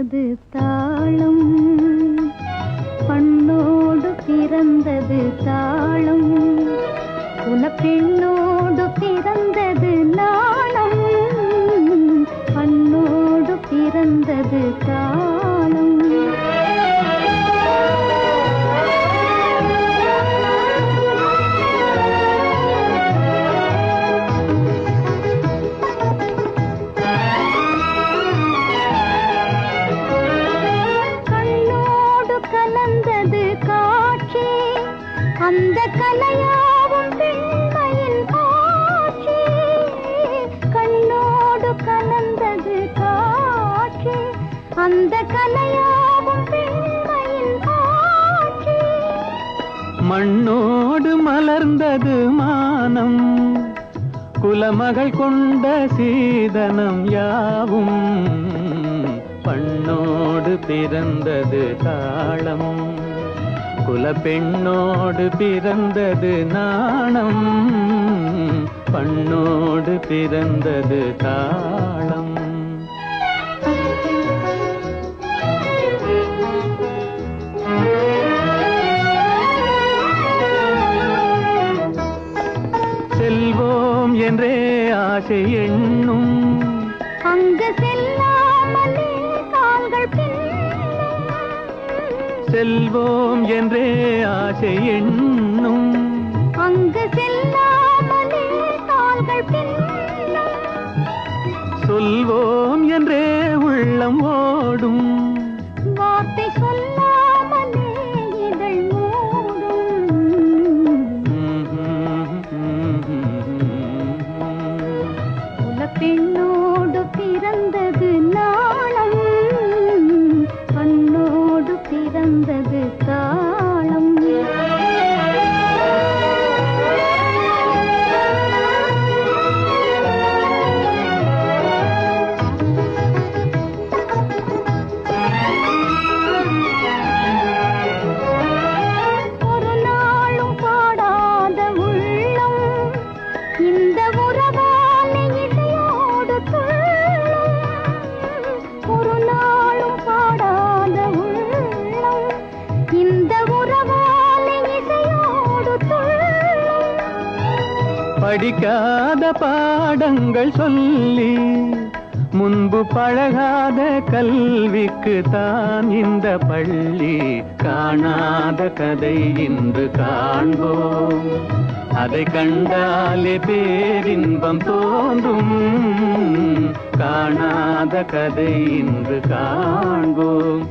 பிறந்தது தாளம், பண்ணோடு பிறந்தது தாளம், குலப்பெண்ணோடு பிறந்தது நாணம், பண்ணோடு பிறந்தது தாளம். அந்த கலையாவும் பெண்மையின் காட்சி, கண்ணோடு கலந்தது காட்சி, அந்த கலையாவும் பெண்மையின் காட்சி. மண்ணோடு மலர்ந்தது மானம், குலமகள் கொண்ட சீதனம் யாவும், பண்ணோடு பிறந்தது தாளம், குலப்பெண்ணோடு பிறந்தது நாணம், பண்ணோடு பிறந்தது தாளம். செல்வோம் என்றே ஆசை எண்ணும், அங்கு செல்லாமலே கால்கள் பின்னும். செல்வோம் என்றே ஆசை எண்ணும், அங்கு செல்லாமலே கால்கள் பின்னும். சொல்வோம் என்றே உள்ளம் ஓடும், வார்த்தை சொல்லாமலே இதழ் மூடும். குலப்பெண்ணோடு பிறந்தது நாணம், பண்ணோடு பிறந்தது தாளம். ஒரு நாளும் பாடாத உள்ளம் இந்த உறவாலே இசையோடு துள்ளும். ஒரு நாளும் பாடாத உள்ளம் இந்த உறவாலே இசையோடு துள்ளும். படிக்காத பாடங்கள் சொல்லி முன்பு பழகாத கல்விக்கு தான் இந்த பள்ளி, காணாத கதை இன்று காண்போம், அதை கண்டாலே பேரின்பம் தோன்றும், காணாத கதை இன்று காண்போம்.